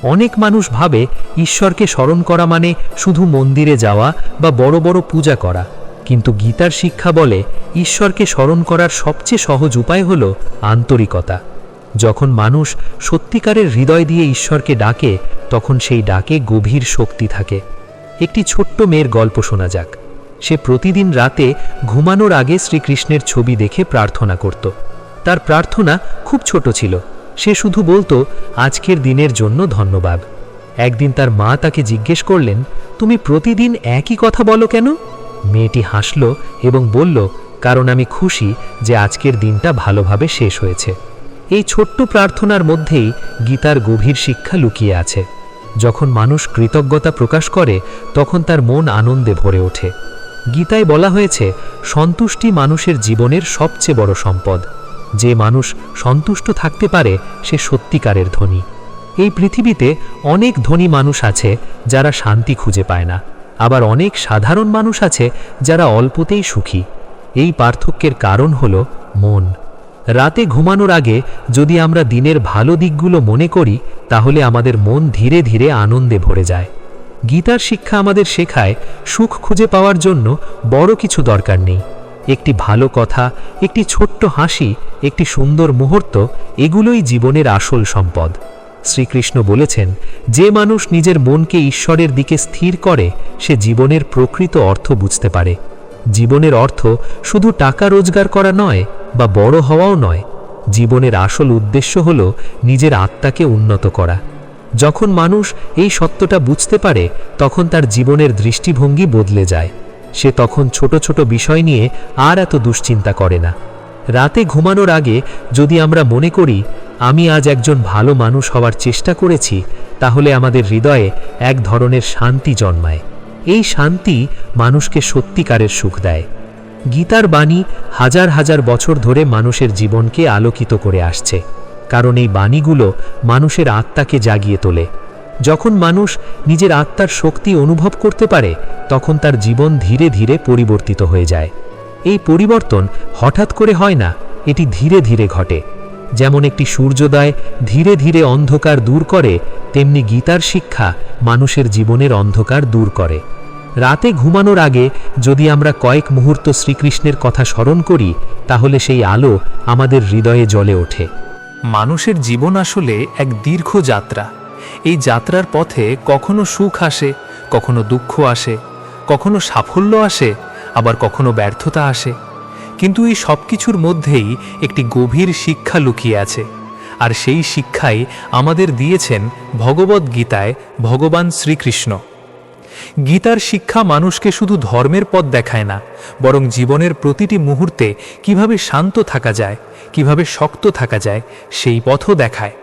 অনেক মানুষ ভাবে ঈশ্বরকে স্মরণ করা মানে শুধু মন্দিরে যাওয়া বা বড় বড় পূজা করা, কিন্তু গীতার শিক্ষা বলে ঈশ্বরকে স্মরণ করার সবচেয়ে সহজ উপায় হল আন্তরিকতা। যখন মানুষ সত্যিকারের হৃদয় দিয়ে ঈশ্বরকে ডাকে তখন সেই ডাকে গভীর শক্তি থাকে। একটি ছোট্ট মেয়ের গল্প শোনা যাক। সে প্রতিদিন রাতে ঘুমানোর আগে শ্রীকৃষ্ণের ছবি দেখে প্রার্থনা করত। তার প্রার্থনা খুব ছোট ছিল, সে শুধু বলতো, আজকের দিনের জন্য ধন্যবাদ। একদিন তার মা তাকে জিজ্ঞেস করলেন, তুমি প্রতিদিন একই কথা বলো কেন? মেয়েটি হাসল এবং বলল, কারণ আমি খুশি যে আজকের দিনটা ভালোভাবে শেষ হয়েছে। এই ছোট্ট প্রার্থনার মধ্যেই গীতার গভীর শিক্ষা লুকিয়ে আছে। যখন মানুষ কৃতজ্ঞতা প্রকাশ করে তখন তার মন আনন্দে ভরে ওঠে। গীতায় বলা হয়েছে, সন্তুষ্টি মানুষের জীবনের সবচেয়ে বড় সম্পদ। যে মানুষ সন্তুষ্ট থাকতে পারে সে সত্যিকারের ধনী। এই পৃথিবীতে অনেক ধনী মানুষ আছে যারা শান্তি খুঁজে পায় না, আবার অনেক সাধারণ মানুষ আছে যারা অল্পতেই সুখী। এই পার্থক্যের কারণ হল মন। রাতে ঘুমানোর আগে যদি আমরা দিনের ভালো দিকগুলো মনে করি তাহলে আমাদের মন ধীরে ধীরে আনন্দে ভরে যায়। গীতার শিক্ষা আমাদের শেখায়, সুখ খুঁজে পাওয়ার জন্য বড় কিছু দরকার নেই। একটি ভালো কথা, একটি ছোট্ট হাসি, একটি সুন্দর মুহূর্ত, এগুলোই জীবনের আসল সম্পদ। শ্রীকৃষ্ণ বলেছেন, যে মানুষ নিজের মনকে ঈশ্বরের দিকে স্থির করে সে জীবনের প্রকৃত অর্থ বুঝতে পারে। জীবনের অর্থ শুধু টাকা রোজগার করা নয় বা বড় হওয়াও নয়। জীবনের আসল উদ্দেশ্য হল নিজের আত্মাকে উন্নত করা। যখন মানুষ এই সত্যটা বুঝতে পারে তখন তার জীবনের দৃষ্টিভঙ্গি বদলে যায়। সে তখন ছোট ছোট বিষয় নিয়ে আর এত দুশ্চিন্তা করে না। রাতে ঘুমানোর আগে যদি আমরা মনে করি, আমি আজ একজন ভালো মানুষ হওয়ার চেষ্টা করেছি, তাহলে আমাদের হৃদয়ে এক ধরনের শান্তি জন্মায়। এই শান্তি মানুষকে সত্যিকারের সুখ দেয়। গীতার বাণী হাজার হাজার বছর ধরে মানুষের জীবনকে আলোকিত করে আসছে, কারণ এই বাণীগুলো মানুষের আত্মাকে জাগিয়ে তোলে। যখন মানুষ নিজের আত্মার শক্তি অনুভব করতে পারে তখন তার জীবন ধীরে ধীরে পরিবর্তিত হয়ে যায়। এই পরিবর্তন হঠাৎ করে হয় না, এটি ধীরে ধীরে ঘটে। যেমন একটি সূর্যোদয় ধীরে ধীরে অন্ধকার দূর করে, তেমনি গীতার শিক্ষা মানুষের জীবনের অন্ধকার দূর করে। রাতে ঘুমানোর আগে যদি আমরা কয়েক মুহূর্ত শ্রীকৃষ্ণের কথা স্মরণ করি তাহলে সেই আলো আমাদের হৃদয়ে জ্বলে ওঠে। মানুষের জীবন আসলে এক দীর্ঘ যাত্রা। এই যাত্রার পথে কখনো সুখ আসে, কখনো দুঃখ আসে, কখনো সাফল্য আসে, আবার কখনো ব্যর্থতা আসে। কিন্তু এই সব কিছুর মধ্যেই একটি গভীর শিক্ষা লুকিয়ে আছে, আর সেই শিক্ষাই আমাদের দিয়েছেন ভগবদ্গীতায় ভগবান শ্রীকৃষ্ণ। গীতার শিক্ষা মানুষকে শুধু ধর্মের পথ দেখায় না, বরং জীবনের প্রতিটি মুহূর্তে কিভাবে শান্ত থাকা যায়, কিভাবে শক্ত থাকা যায় সেই পথও দেখায়।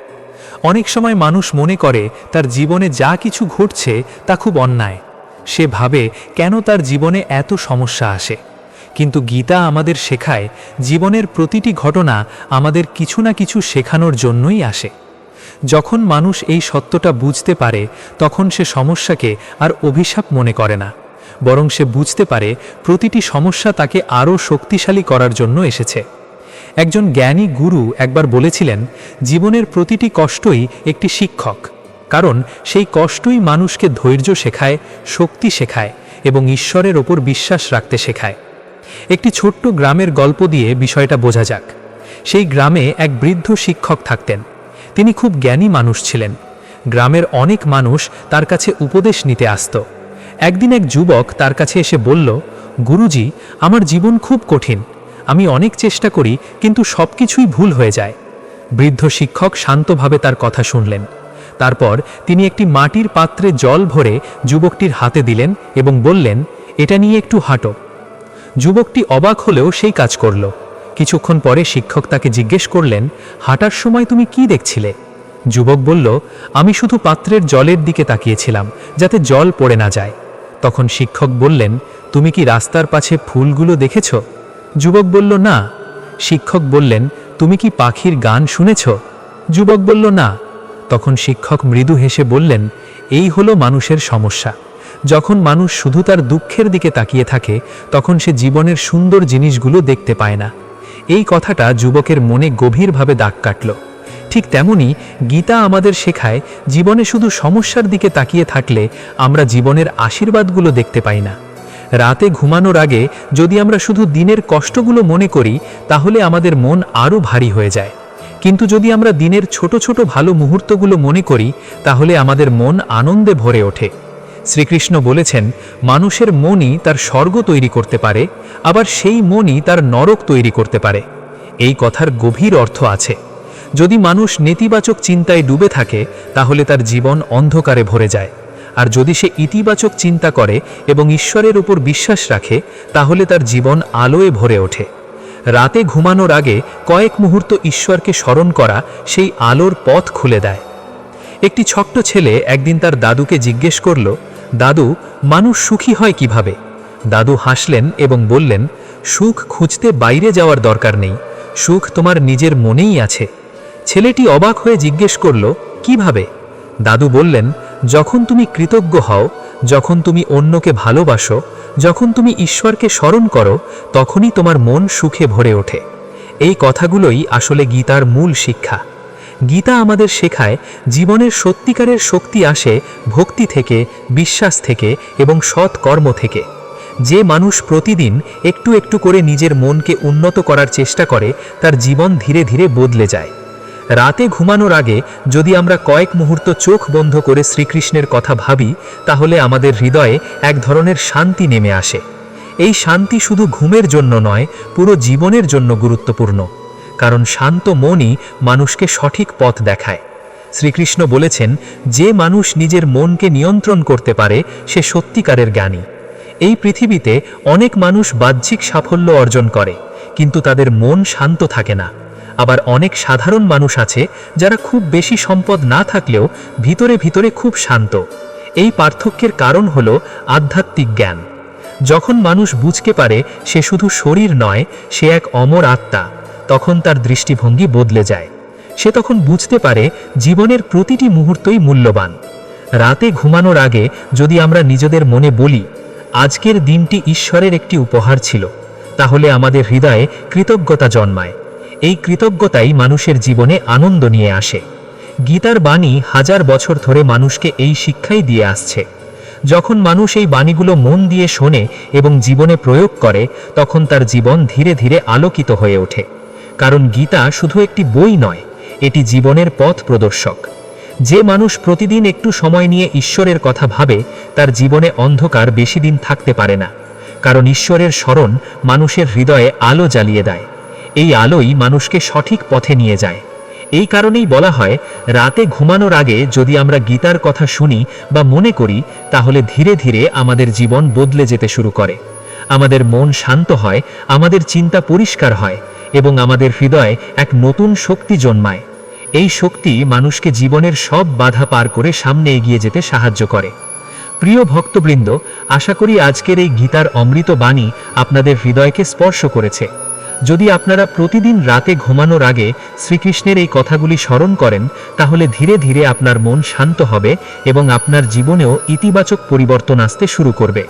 অনেক সময় মানুষ মনে করে তার জীবনে যা কিছু ঘটছে তা খুব অন্যায়। সে ভাবে কেন তার জীবনে এত সমস্যা আসে। কিন্তু গীতা আমাদের শেখায় জীবনের প্রতিটি ঘটনা আমাদের কিছু না কিছু শেখানোর জন্যই আসে। যখন মানুষ এই সত্যটা বুঝতে পারে তখন সে সমস্যাকে আর অভিশাপ মনে করে না, বরং সে বুঝতে পারে প্রতিটি সমস্যা তাকে আরও শক্তিশালী করার জন্য এসেছে। একজন জ্ঞানী গুরু একবার বলেছিলেন, জীবনের প্রতিটি কষ্টই একটি শিক্ষক, কারণ সেই কষ্টই মানুষকে ধৈর্য শেখায়, শক্তি শেখায় এবং ঈশ্বরের ওপর বিশ্বাস রাখতে শেখায়। একটি ছোট্ট গ্রামের গল্প দিয়ে বিষয়টা বোঝা যাক। সেই গ্রামে এক বৃদ্ধ শিক্ষক থাকতেন। তিনি খুব জ্ঞানী মানুষ ছিলেন। গ্রামের অনেক মানুষ তার কাছে উপদেশ নিতে আসত। একদিন এক যুবক তার কাছে এসে বলল, গুরুজি, আমার জীবন খুব কঠিন, আমি অনেক চেষ্টা করি কিন্তু সব কিছুই ভুল হয়ে যায়। বৃদ্ধ শিক্ষক শান্তভাবে তার কথা শুনলেন। তারপর তিনি একটি মাটির পাত্রে জল ভরে যুবকটির হাতে দিলেন এবং বললেন, এটা নিয়ে একটু হাঁটো। যুবকটি অবাক হলেও সেই কাজ করল। কিছুক্ষণ পরে শিক্ষক তাকে জিজ্ঞেস করলেন, হাঁটার সময় তুমি কি দেখছিলে? যুবক বলল, আমি শুধু পাত্রের জলের দিকে তাকিয়েছিলাম, যাতে জল পড়ে না যায়। তখন শিক্ষক বললেন, তুমি কি রাস্তার পাশে ফুলগুলো দেখেছ? যুবক বলল, না। শিক্ষক বললেন, তুমি কি পাখির গান শুনেছ? যুবক বলল, না। তখন শিক্ষক মৃদু হেসে বললেন, এই হলো মানুষের সমস্যা। যখন মানুষ শুধু তার দুঃখের দিকে তাকিয়ে থাকে, তখন সে জীবনের সুন্দর জিনিসগুলো দেখতে পায় না। এই কথাটা যুবকের মনে গভীরভাবে দাগ কাটল। ঠিক তেমনি গীতা আমাদের শেখায়, জীবনে শুধু সমস্যার দিকে তাকিয়ে থাকলে আমরা জীবনের আশীর্বাদগুলো দেখতে পাই না। রাতে ঘুমানোর আগে যদি আমরা শুধু দিনের কষ্টগুলো মনে করি, তাহলে আমাদের মন আরও ভারী হয়ে যায়। কিন্তু যদি আমরা দিনের ছোট ছোট ভালো মুহূর্তগুলো মনে করি, তাহলে আমাদের মন আনন্দে ভরে ওঠে। শ্রীকৃষ্ণ বলেছেন, মানুষের মনই তার স্বর্গ তৈরি করতে পারে, আবার সেই মনই তার নরক তৈরি করতে পারে। এই কথার গভীর অর্থ আছে। যদি মানুষ নেতিবাচক চিন্তায় ডুবে থাকে, তাহলে তার জীবন অন্ধকারে ভরে যায়। আর যদি সে ইতিবাচক চিন্তা করে এবং ঈশ্বরের উপর বিশ্বাস রাখে, তাহলে তার জীবন আলোয় ভরে ওঠে। রাতে ঘুমানোর আগে কয়েক মুহূর্ত ঈশ্বরকে স্মরণ করা সেই আলোর পথ খুলে দেয়। একটি ছোট্ট ছেলে একদিন তার দাদুকে জিজ্ঞেস করল, দাদু, মানুষ সুখী হয় কিভাবে? দাদু হাসলেন এবং বললেন, সুখ খুঁজতে বাইরে যাওয়ার দরকার নেই, সুখ তোমার নিজের মনেই আছে। ছেলেটি অবাক হয়ে জিজ্ঞেস করল, কিভাবে? দাদু বললেন, যখন তুমি কৃতজ্ঞ হও, যখন তুমি অন্যকে ভালোবাসো, যখন তুমি ঈশ্বরকে স্মরণ করো, তখনই তোমার মন সুখে ভরে ওঠে। এই কথাগুলোই আসলে গীতার মূল শিক্ষা। গীতা আমাদের শেখায়, জীবনের সত্যিকারের শক্তি আসে ভক্তি থেকে, বিশ্বাস থেকে এবং সৎ কর্ম থেকে। যে মানুষ প্রতিদিন একটু একটু করে নিজের মনকে উন্নত করার চেষ্টা করে, তার জীবন ধীরে ধীরে বদলে যায়। রাতে ঘুমানোর আগে যদি আমরা কয়েক মুহূর্ত চোখ বন্ধ করে শ্রীকৃষ্ণের কথা ভাবি, তাহলে আমাদের হৃদয়ে এক ধরনের শান্তি নেমে আসে। এই শান্তি শুধু ঘুমের জন্য নয়, পুরো জীবনের জন্য গুরুত্বপূর্ণ। কারণ শান্ত মনই মানুষকে সঠিক পথ দেখায়। শ্রীকৃষ্ণ বলেছেন, যে মানুষ নিজের মনকে নিয়ন্ত্রণ করতে পারে, সে সত্যিকারের জ্ঞানী। এই পৃথিবীতে অনেক মানুষ বাহ্যিক সাফল্য অর্জন করে, কিন্তু তাদের মন শান্ত থাকে না। আবার অনেক সাধারণ মানুষ আছে, যারা খুব বেশি সম্পদ না থাকলেও ভিতরে ভিতরে খুব শান্ত। এই পার্থক্যের কারণ হলো আধ্যাত্মিক জ্ঞান। যখন মানুষ বুঝতে পারে সে শুধু শরীর নয়, সে এক অমর আত্মা, তখন তার দৃষ্টিভঙ্গি বদলে যায়। সে তখন বুঝতে পারে জীবনের প্রতিটি মুহূর্তই মূল্যবান। রাতে ঘুমানোর আগে যদি আমরা নিজেদের মনে বলি, আজকের দিনটি ঈশ্বরের একটি উপহার ছিল, তাহলে আমাদের হৃদয়ে কৃতজ্ঞতা জন্মায়। এই কৃতজ্ঞতাই মানুষের জীবনে আনন্দ নিয়ে আসে। গীতার বাণী হাজার বছর ধরে মানুষকে এই শিক্ষাই দিয়ে আসছে। যখন মানুষ এই বাণীগুলো মন দিয়ে শোনে এবং জীবনে প্রয়োগ করে, তখন তার জীবন ধীরে ধীরে আলোকিত হয়ে ওঠে। কারণ গীতা শুধু একটি বই নয়, এটি জীবনের পথ প্রদর্শক। যে মানুষ প্রতিদিন একটু সময় নিয়ে ঈশ্বরের কথা ভাবে, তার জীবনে অন্ধকার বেশি দিন থাকতে পারে না। কারণ ঈশ্বরের স্মরণ মানুষের হৃদয়ে আলো জ্বালিয়ে দেয়। এই আলোই মানুষকে সঠিক পথে নিয়ে যায়। এই কারণেই বলা হয়, রাতে ঘুমানোর আগে যদি আমরা গীতার কথা শুনি বা মনে করি, তাহলে ধীরে ধীরে আমাদের জীবন বদলে যেতে শুরু করে। আমাদের মন শান্ত হয়, আমাদের চিন্তা পরিষ্কার হয় এবং আমাদের হৃদয়ে এক নতুন শক্তি জন্মায়। এই শক্তি মানুষকে জীবনের সব বাধা পার করে সামনে এগিয়ে যেতে সাহায্য করে। প্রিয় ভক্তবৃন্দ, আশা করি আজকের এই গীতার অমৃত বাণী আপনাদের হৃদয়কে স্পর্শ করেছে। যদি আপনারা প্রতিদিন রাতে ঘুমানোর আগে শ্রীকৃষ্ণের এই কথাগুলি স্মরণ করেন, তাহলে ধীরে ধীরে আপনার মন শান্ত হবে এবং আপনার জীবনেও ইতিবাচক পরিবর্তন আসতে শুরু করবে।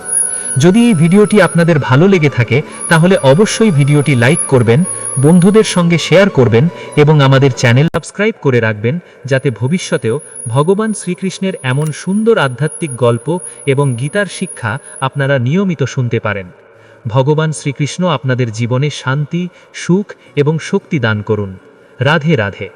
যদি এই ভিডিওটি আপনাদের ভালো লেগে থাকে, তাহলে অবশ্যই ভিডিওটি লাইক করবেন, বন্ধুদের সঙ্গে শেয়ার করবেন এবং আমাদের চ্যানেল সাবস্ক্রাইব করে রাখবেন, যাতে ভবিষ্যতেও ভগবান শ্রীকৃষ্ণের এমন সুন্দর আধ্যাত্মিক গল্প এবং গীতার শিক্ষা আপনারা নিয়মিত শুনতে পারেন। ভগবান শ্রীকৃষ্ণ আপনাদের জীবনে শান্তি, সুখ এবং শক্তি দান করুন। রাধে রাধে।